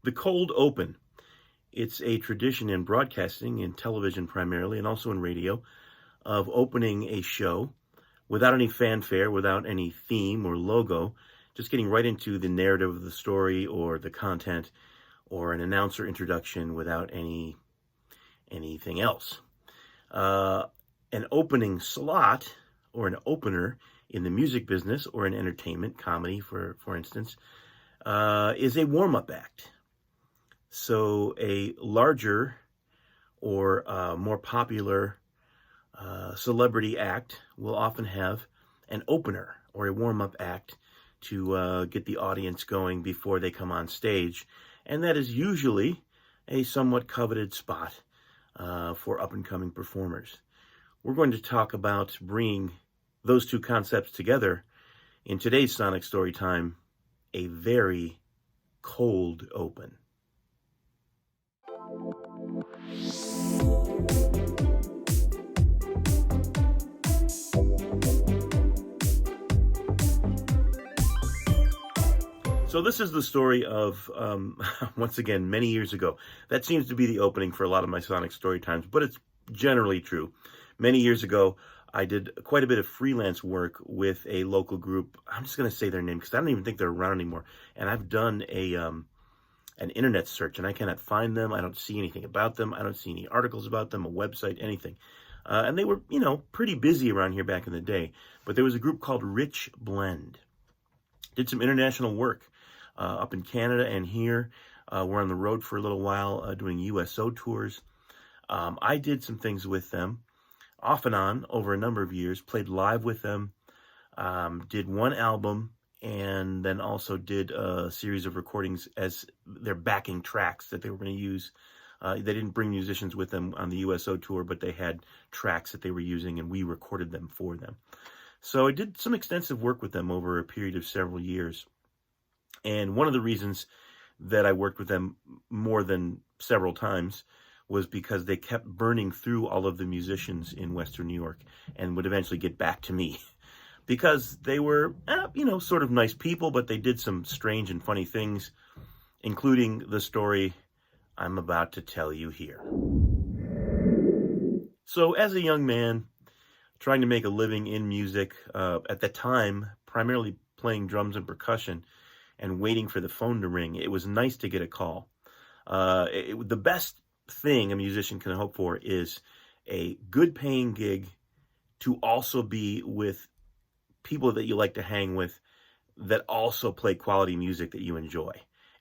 The cold open. It's a tradition in broadcasting, in television primarily, and also in radio, of opening a show without any fanfare, without any theme or logo, just getting right into the narrative of the story or the content or an announcer introduction without anything else. An opening slot or an opener in the music business or in entertainment, comedy, for instance, is a warm-up act. So a larger or more popular celebrity act will often have an opener or a warm-up act to get the audience going before they come on stage. And that is usually a somewhat coveted spot for up-and-coming performers. We're going to talk about bringing those two concepts together in today's Sonic Storytime, a very cold open. So this is the story of, once again, many years ago. That seems to be the opening for a lot of my Sonic story times, but it's generally true. Many years ago, I did quite a bit of freelance work with a local group. I'm just going to say their name because I don't even think they're around anymore. And I've done an internet search, and I cannot find them. I don't see anything about them. I don't see any articles about them, a website, anything. And they were, pretty busy around here back in the day. But there was a group called Rich Blend. Did some international work up in Canada and here. We're on the road for a little while doing USO tours. I did some things with them off and on over a number of years, played live with them, did one album, and then also did a series of recordings as their backing tracks that they were going to use. They didn't bring musicians with them on the USO tour, but they had tracks that they were using, and we recorded them for them. So I did some extensive work with them over a period of several years. And one of the reasons that I worked with them more than several times was because they kept burning through all of the musicians in Western New York and would eventually get back to me. Because they were, sort of nice people, but they did some strange and funny things, including the story I'm about to tell you here. So as a young man, trying to make a living in music, at the time, primarily playing drums and percussion, and waiting for the phone to ring, it was nice to get a call. The best thing a musician can hope for is a good paying gig to also be with people that you like to hang with that also play quality music that you enjoy.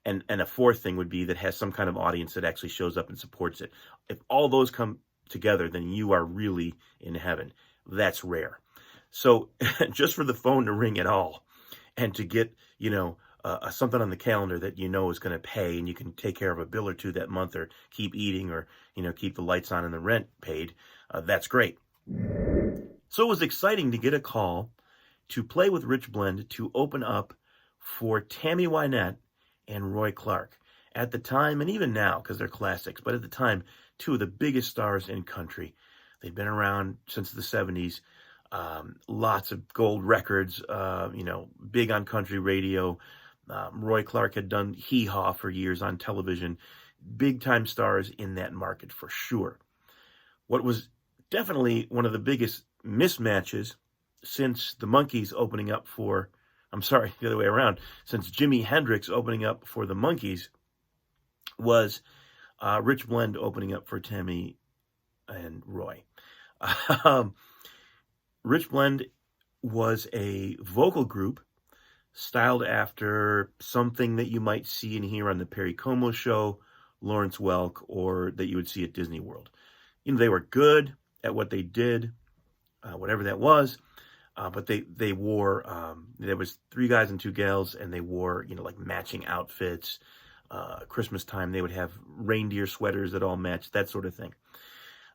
And a fourth thing would be that has some kind of audience that actually shows up and supports it. If all those come together, then you are really in heaven. That's rare. So just for the phone to ring at all and to get, something on the calendar that is going to pay and you can take care of a bill or two that month or keep eating or, keep the lights on and the rent paid, that's great. So it was exciting to get a call to play with Rich Blend to open up for Tammy Wynette and Roy Clark. At the time, and even now, because they're classics, but at the time, two of the biggest stars in country. They'd been around since the 70s. Lots of gold records, big on country radio. Roy Clark had done Hee Haw for years on television. Big-time stars in that market for sure. What was definitely one of the biggest mismatches since the Monkees opening up for, the other way around, since Jimi Hendrix opening up for the Monkees was Rich Blend opening up for Tammy and Roy. Rich Blend was a vocal group styled after something that you might see and hear on the Perry Como Show, Lawrence Welk, or that you would see at Disney World. They were good at what they did, whatever that was, but they wore, there was 3 guys and 2 gals, and they wore, like matching outfits. Christmas time, they would have reindeer sweaters that all matched, that sort of thing.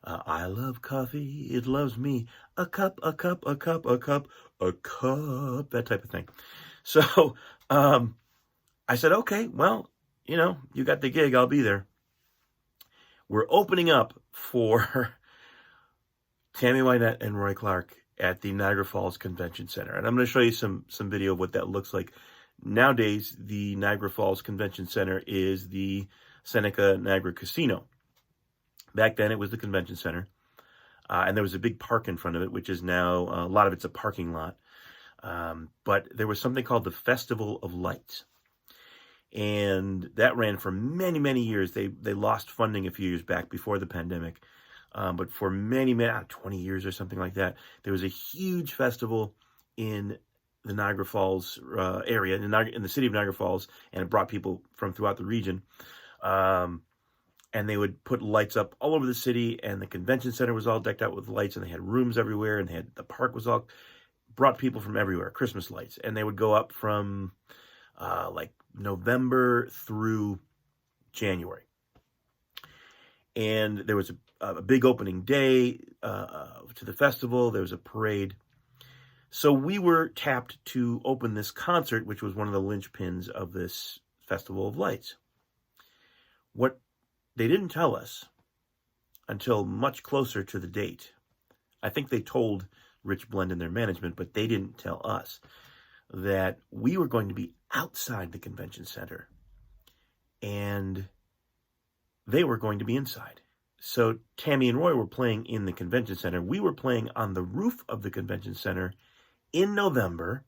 I love coffee, it loves me, a cup, a cup, a cup, a cup, a cup, that type of thing. So I said, okay, well, you got the gig, I'll be there. We're opening up for Tammy Wynette and Roy Clark at the Niagara Falls Convention Center. And I'm going to show you some video of what that looks like. Nowadays, the Niagara Falls Convention Center is the Seneca Niagara Casino. Back then, it was the convention center, and there was a big park in front of it, which is now, a lot of it's a parking lot. But there was something called the Festival of Lights, and that ran for many, many years. They lost funding a few years back before the pandemic, but for many, 20 years or something like that, there was a huge festival in the Niagara Falls area, in the city of Niagara Falls, and it brought people from throughout the region. And they would put lights up all over the city, and the convention center was all decked out with lights, and they had rooms everywhere, and the park was all, brought people from everywhere, Christmas lights. And they would go up from like November through January. And there was a big opening day to the festival. There was a parade. So we were tapped to open this concert, which was one of the linchpins of this Festival of Lights. What they didn't tell us until much closer to the date, I think they told Rich Blend and their management, but they didn't tell us, that we were going to be outside the convention center and they were going to be inside. So Tammy and Roy were playing in the convention center. We were playing on the roof of the convention center in November.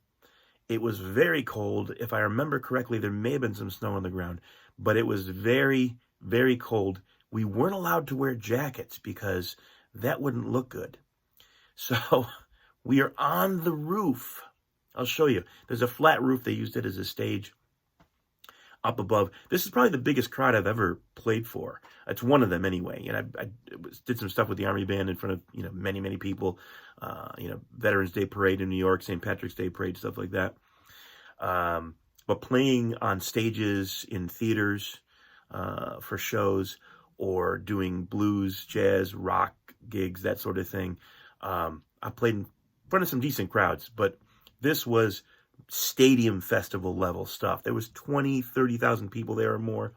It was very cold. If I remember correctly, there may have been some snow on the ground, but it was very, very cold. We weren't allowed to wear jackets because that wouldn't look good. So we are on the roof. I'll show you. There's a flat roof. They used it as a stage up above. This is probably the biggest crowd I've ever played for. It's one of them anyway. And I did some stuff with the Army Band in front of, many, many people. Veterans Day Parade in New York, St. Patrick's Day Parade, stuff like that. But playing on stages in theaters for shows, or doing blues, jazz, rock gigs, that sort of thing. I played in front of some decent crowds, but this was stadium festival level stuff. There was 20, 30,000 people there or more.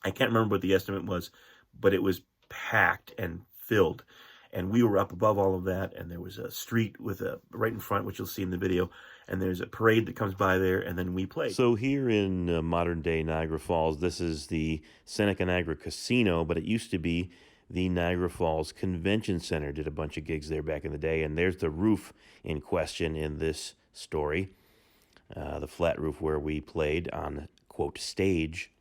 I can't remember what the estimate was, but it was packed and filled. And we were up above all of that, and there was a street with right in front, which you'll see in the video, and there's a parade that comes by there, and then we played. So here in modern-day Niagara Falls, this is the Seneca Niagara Casino, but it used to be the Niagara Falls Convention Center. Did a bunch of gigs there back in the day, and there's the roof in question in this story, the flat roof where we played on, quote, stage.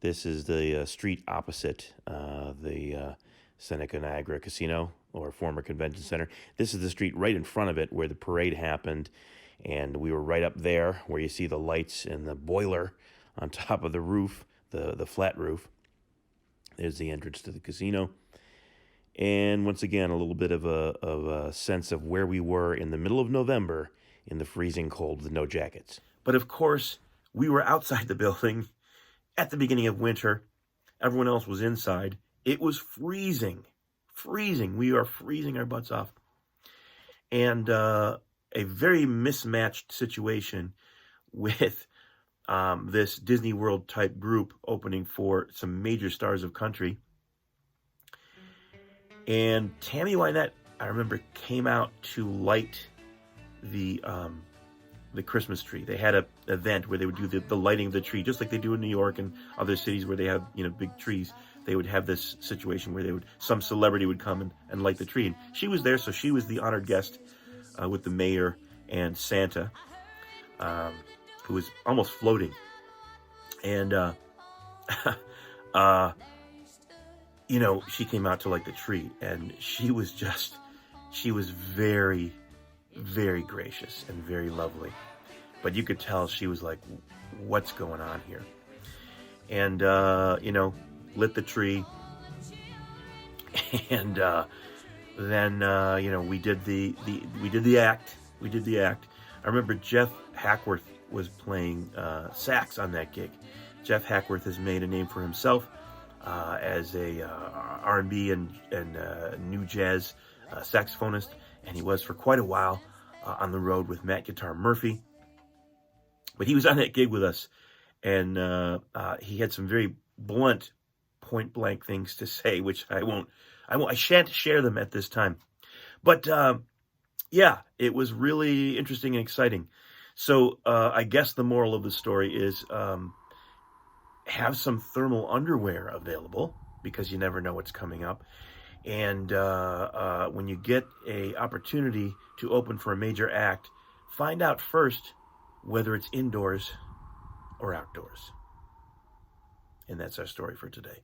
This is the street opposite the Seneca Niagara Casino, or former convention center. This is the street right in front of it where the parade happened, and we were right up there where you see the lights and the boiler on top of the roof, the flat roof. There's the entrance to the casino. And once again, a little bit of a sense of where we were in the middle of November in the freezing cold with no jackets. But of course, we were outside the building at the beginning of winter. Everyone else was inside. It was freezing. We are freezing our butts off. And a very mismatched situation with this Disney World type group opening for some major stars of country. And Tammy Wynette, I remember, came out to light the Christmas tree. They had an event where they would do the lighting of the tree, just like they do in New York and other cities where they have big trees. They would have this situation where some celebrity would come and light the tree. And she was there, so she was the honored guest with the mayor and Santa, who was almost floating. And, she came out to light the tree, and she was very, very gracious and very lovely. But you could tell she was like, what's going on here? And, lit the tree, and then we did the act. I remember Jeff Hackworth was playing sax on that gig. Jeff Hackworth has made a name for himself as a R&B and new jazz saxophonist, and he was for quite a while on the road with Matt Guitar Murphy. But he was on that gig with us, and he had some very blunt, point-blank things to say, which I shan't share them at this time. But it was really interesting and exciting. So I guess the moral of the story is have some thermal underwear available because you never know what's coming up. And when you get a opportunity to open for a major act, find out first whether it's indoors or outdoors. And that's our story for today.